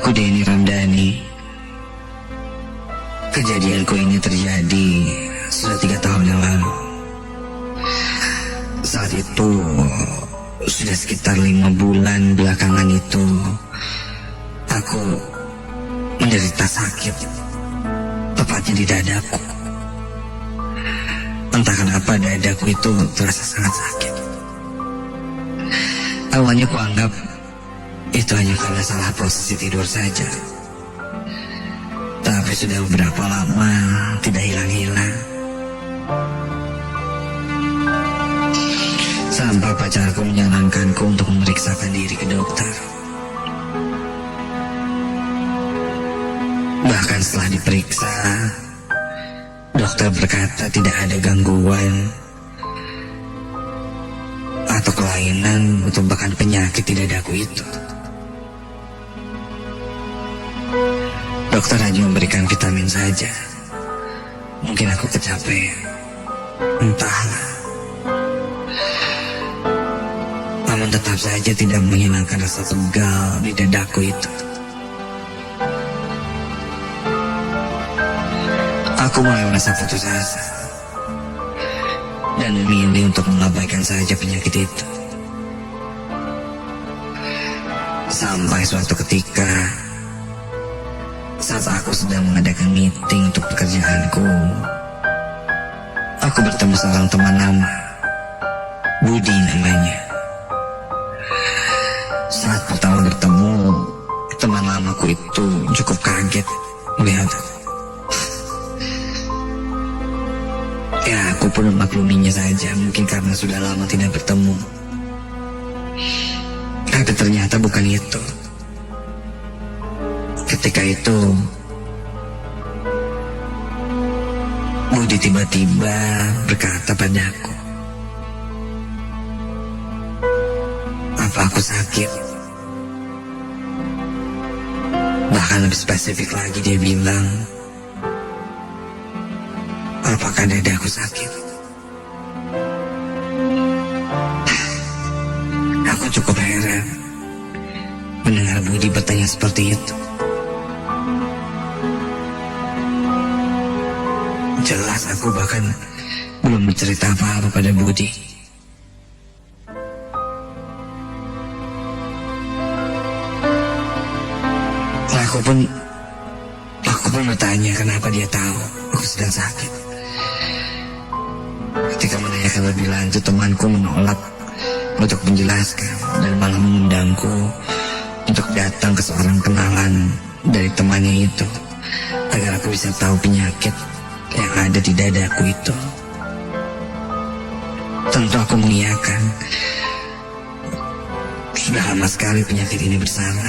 Aku Denny Ramdhani. Kejadianku ini terjadi sudah 3 tahun yang lalu. Saat itu sudah sekitar 5 bulan belakangan itu aku menderita sakit, tepatnya di dadaku. Entah kenapa dadaku itu terasa sangat sakit. Awalnya aku anggap itu hanya karena salah posisi tidur saja. Tapi sudah beberapa lama tidak hilang-hilang. Sampai pacarku menyarankanku untuk memeriksakan diri ke dokter. Bahkan setelah diperiksa, dokter berkata tidak ada gangguan atau kelainan atau bahkan penyakit di dadaku itu. Dokter hanya memberikan vitamin saja. Mungkin aku kecapean, entahlah. Namun tetap saja tidak menghilangkan rasa tegal di dadaku itu. Aku mulai merasa putus asa dan memilih untuk mengabaikan saja penyakit itu. Sampai suatu ketika, saat aku sedang mengadakan meeting untuk pekerjaanku, aku bertemu seorang teman lama, Budi namanya. Saat pertama bertemu, teman lamaku itu cukup kaget melihat aku. Ya, aku pun memakluminya saja, mungkin karena sudah lama tidak bertemu. Tapi ternyata bukan itu. Ketika itu, Budi tiba-tiba berkata padaku, "Apa aku sakit?" Bahkan lebih spesifik lagi dia bilang, "Apakah dadaku sakit?" Aku cukup heran mendengar Budi bertanya seperti itu. Jelas aku bahkan belum bercerita apa-apa pada Budi. Aku pun bertanya kenapa dia tahu aku sedang sakit. Ketika menanyakan lebih lanjut, temanku menolak untuk menjelaskan dan malah mengundangku untuk datang ke seorang kenalan dari temannya itu agar aku bisa tahu penyakit yang ada di dadaku itu. Tentu aku mengiyakan. Sudah lama sekali penyakit ini bersama,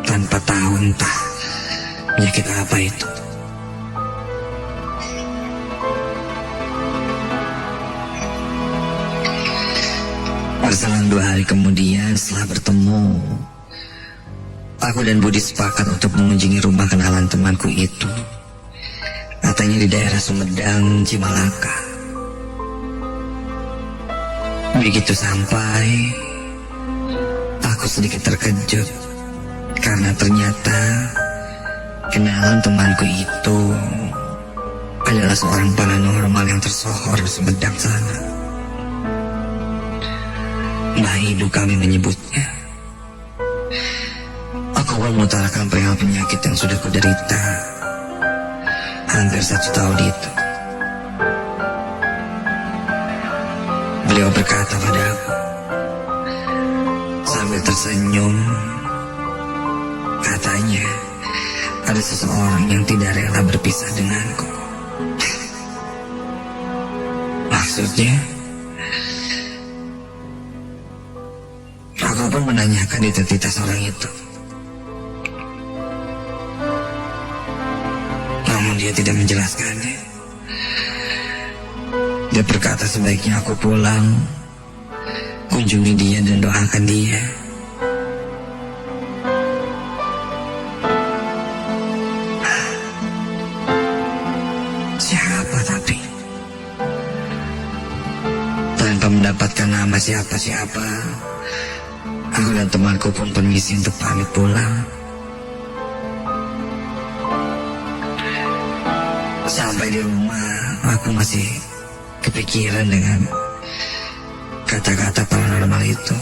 tanpa tahu entah penyakit apa itu. Berselang 2 hari kemudian setelah bertemu, aku dan Budi sepakat untuk mengunjungi rumah kenalan temanku itu. Katanya di daerah Sumedang, Cimalaka. Begitu sampai, aku sedikit terkejut karena ternyata kenalan temanku itu adalah seorang paranormal yang tersohor di Sumedang sana. Mbah Ibu kami menyebutnya. Aku pun mengutarakan perihal penyakit yang sudah kuderita hampir 1 tahun itu. Beliau berkata padaku sambil tersenyum, katanya ada seseorang yang tidak rela berpisah denganku. Maksudnya, aku pun menanyakan identitas orang itu. Namun dia tidak menjelaskannya. Dia berkata sebaiknya aku pulang, kunjungi dia dan doakan dia. Siapa tapi? Tanpa mendapatkan nama siapa-siapa, aku dan temanku pun permisi untuk pamit pulang. Sampai di rumah, aku masih kepikiran dengan kata-kata paranormal itu.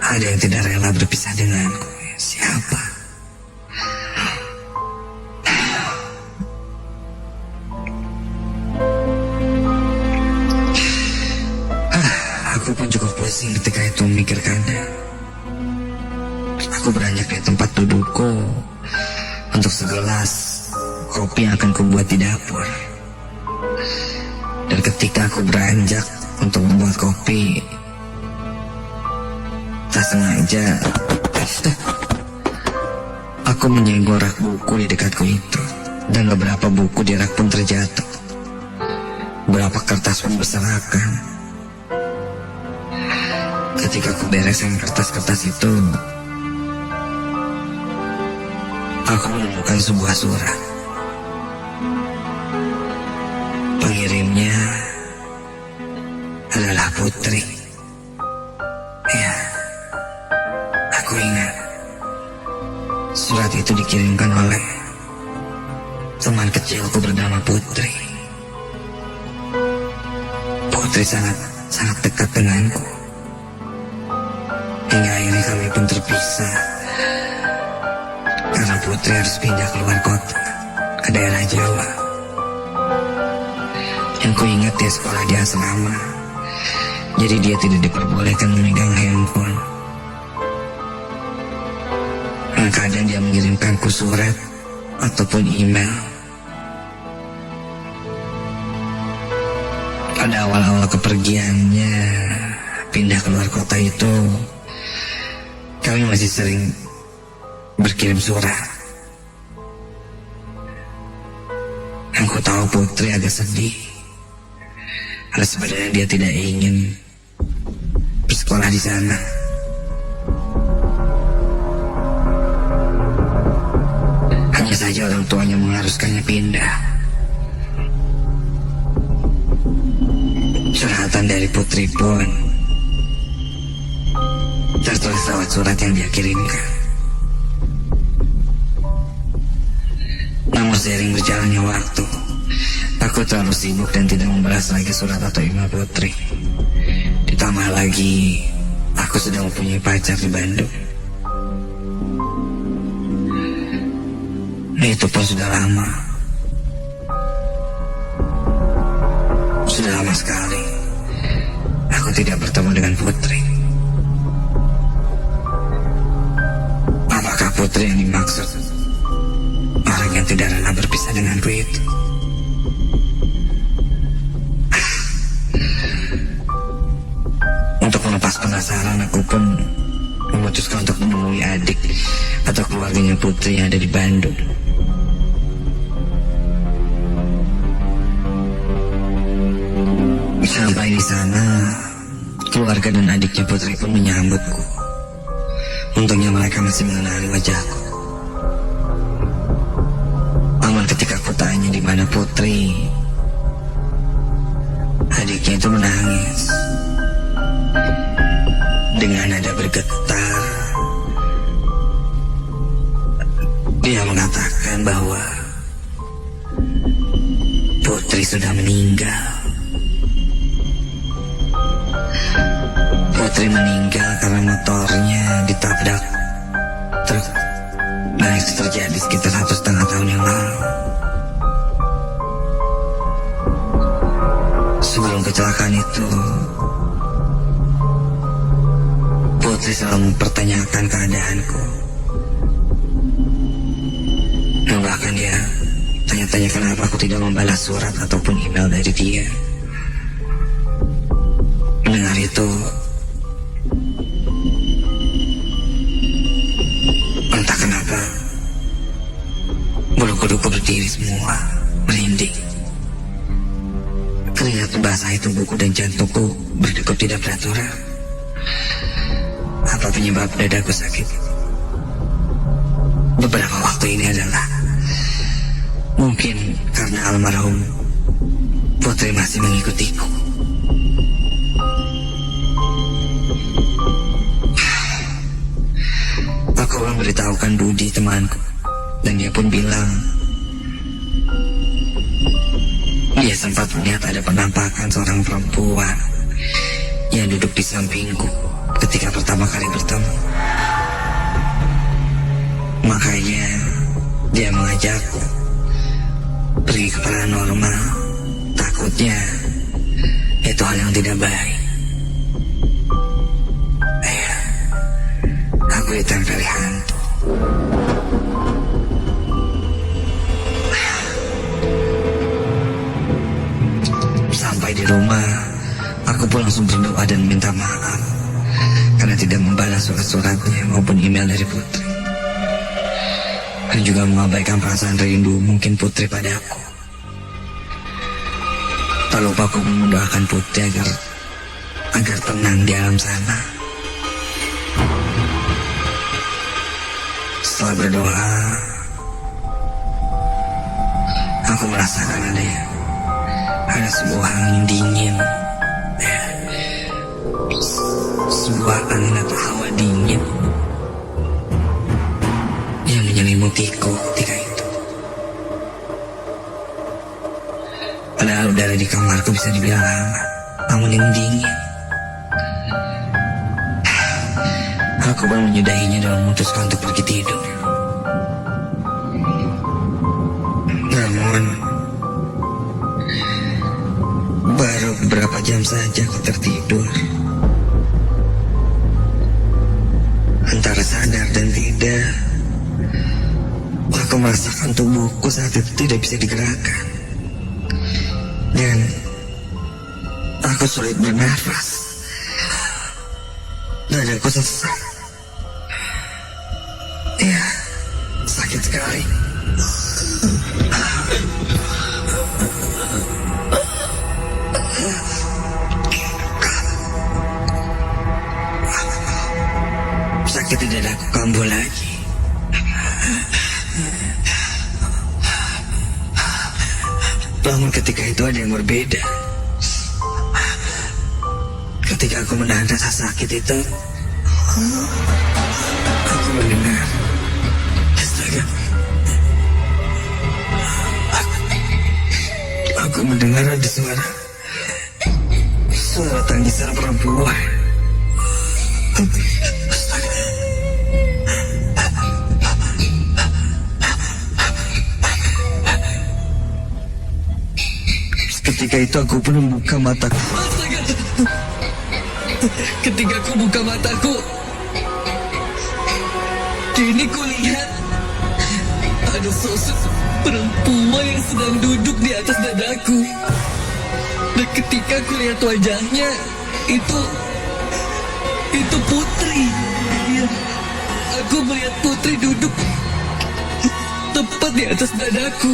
Ada yang tidak rela berpisah denganku. Siapa? Aku pun cukup pusing ketika itu memikirkannya. Aku beranjak dari tempat dudukku untuk segelas kopi yang akan kubuat di dapur. Dan ketika aku beranjak untuk membuat kopi, tak sengaja aku menyenggol rak buku di dekatku itu, dan beberapa buku di rak pun terjatuh. Beberapa kertas pun berserakan. Ketika aku bereskan kertas-kertas itu, aku menemukan sebuah surat. Pengirimnya adalah Putri. Ya, aku ingat. Surat itu dikirimkan oleh teman kecilku bernama Putri. Putri sangat dekat denganku. Hingga akhirnya kami pun terpisah karena Putri harus pindah keluar kota ke daerah Jawa. Yang ku ingat dia sekolah di asrama, jadi dia tidak diperbolehkan memegang handphone. Kadang dia mengirimkanku surat ataupun email. Pada awal-awal kepergiannya pindah keluar kota itu, kami masih sering berkirim surat. Aku tahu Putri agak sedih, karena sebenarnya dia tidak ingin bersekolah di sana. Hanya saja orang tuanya mengharuskannya pindah. Curhatan dari Putri pun tertulis lewat surat yang dia kirimkan. Namun seiring berjalannya waktu, aku terlalu sibuk dan tidak membalas lagi surat atau email Putri. Ditambah lagi, aku sedang mempunyai pacar di Bandung. Nah, itu pun sudah lama. Sudah lama sekali aku tidak bertemu dengan Putri. Apakah Putri yang dimaksud orang yang tidak rela berpisah denganku itu? Untuk melepas penasaran, aku pun memutuskan untuk menemui adik atau keluarganya Putri yang ada di Bandung. Sampai di sana, keluarga dan adiknya Putri pun menyambutku. Untungnya mereka masih mengenali wajahku. Namun ketika aku tanya di mana Putri, adiknya itu menangis dengan nada bergetar. Dia mengatakan bahwa Putri sudah meninggal. Putri meninggal karena motornya ditabrak truk, dan itu terjadi sekitar 1,5 tahun yang lalu. Sebelum kecelakaan itu, Putri selalu mempertanyakan keadaanku. Dan bahkan dia tanya-tanya kenapa aku tidak membalas surat ataupun email dari dia. Mendengar itu, entah kenapa bulu kuduku berdiri semua, merinding. Keringat basah itu buku dan jantungku berdegup tidak beraturan. Apa penyebab dadaku sakit? Beberapa waktu ini adalah mungkin karena almarhum Putri masih mengikutiku. Aku memberitahukan Budi temanku, dan dia pun bilang sempat melihat ada penampakan seorang perempuan yang duduk di sampingku ketika pertama kali bertemu. Makanya dia mengajakku pergi ke paranormal. Takutnya itu hal yang tidak baik. Aku ditempeli hantu. Sampai di rumah, aku pun langsung berdoa dan minta maaf karena tidak membalas surat-suratnya maupun email dari Putri. Dan juga mengabaikan perasaan rindu mungkin Putri padaku. Tak lupa aku mendoakan Putri agar tenang di alam sana. Setelah berdoa, aku merasakan ada sebuah angin dingin, sebuah angin atau hawa dingin yang menyelimutiku ketika itu. Padahal udara di kamarku bisa dibilang hangat, namun yang dingin. Aku pun menyudahinya dan memutuskan untuk pergi tidur. Namun baru beberapa jam saja aku tertidur. Antara sadar dan tidak, aku merasakan tubuhku saat itu tidak bisa digerakkan. Dan aku sulit bernafas. Dadaku sesak. Ya, sakit sekali. Sakit di dadaku kambuh lagi. Namun ketika itu ada yang berbeda. Ketika aku menahan rasa sakit itu, aku mendengar. Astaga. Aku mendengar ada suara tangisan perempuan. Astaga. Ketika itu aku pun membuka mataku. Astaga. Ketika aku buka mataku, kini kulihat ada sosok perempuan yang sedang duduk di atas dadaku. Dan ketika kulihat wajahnya, itu Putri. Ya, aku melihat Putri duduk tepat di atas dadaku.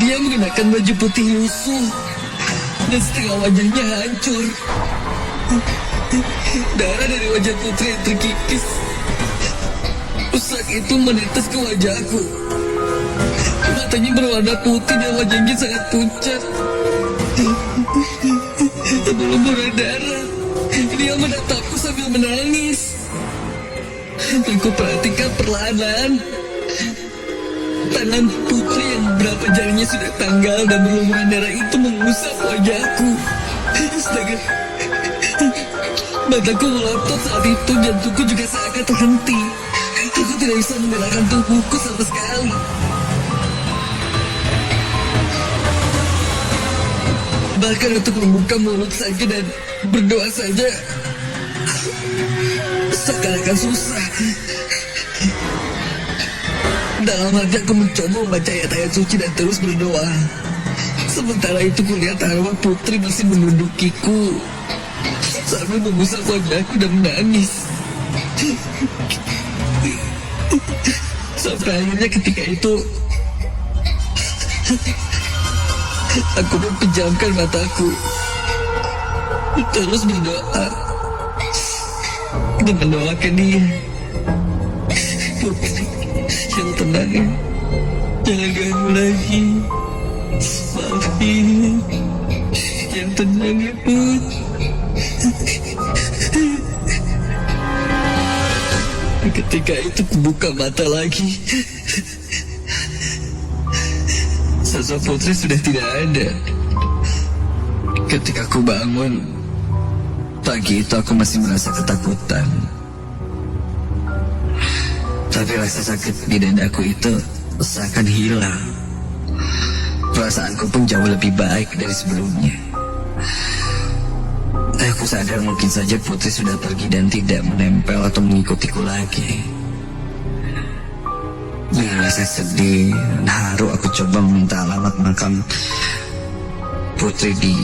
Dia mengenakan baju putih lusuh dan setengah wajahnya hancur. Darah dari wajah Putri yang terkikis saat itu menetes ke wajahku. Matanya berwarna putih dan wajahnya sangat pucat. Berlumuran darah. Dia menatapku sambil menangis. Aku perhatikan perlahan tangan Putri yang beberapa jarinya sudah tanggal dan berlumuran darah itu mengusap wajahku. Astaga. Mataku melotot saat itu, jantungku juga seakan terhenti. Aku tidak bisa menggerakkan tubuhku sama sekali. Bahkan untuk membuka mulut saja dan berdoa saja seakan-akan susah. Dalam hati aku mencoba membaca ayat-ayat suci dan terus berdoa. Sementara itu kulihat arwah Putri masih mendudukiku sambil mengusap wajahku dan menangis. Sampai akhirnya ketika itu aku pun pejamkan mataku, terus berdoa dan mendoakan dia. Putri yang tenang ya, jangan ganggu lagi, maafin, yang tenang ya Put. Ketika itu kubuka mata lagi, sosok Putri sudah tidak ada. Ketika aku bangun pagi itu, aku masih merasa ketakutan. Tapi rasa sakit di dadaku itu seakan hilang. Perasaanku pun jauh lebih baik dari sebelumnya. Aku sadar mungkin saja Putri sudah pergi dan tidak menempel atau mengikutiku lagi. Dengan rasa sedih dan haru, aku coba meminta alamat makam Putri di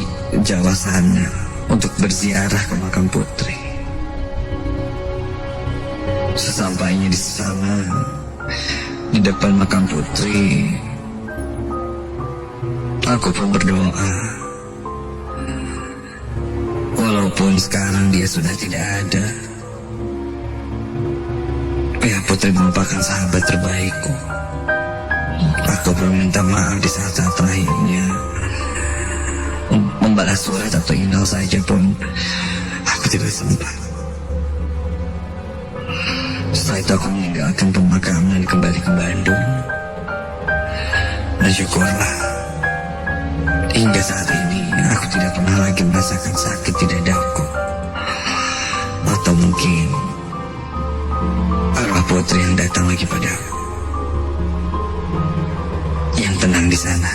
Jawa sana untuk berziarah ke makam Putri. Sesampainya di sana, di depan makam Putri, aku pun berdoa. Walaupun sekarang dia sudah tidak ada, ya Putri merupakan sahabat terbaikku. Aku pun minta maaf di saat-saat terakhirnya. Membalas surat atau email saja pun aku tidak sempat. Setelah itu aku meninggalkan pemakaman dan kembali ke Bandung. Dan syukurlah, hingga saat ini aku tidak pernah lagi merasakan sakit di dadaku. Atau mungkin arwah Putri yang datang lagi padaku. Yang tenang di sana.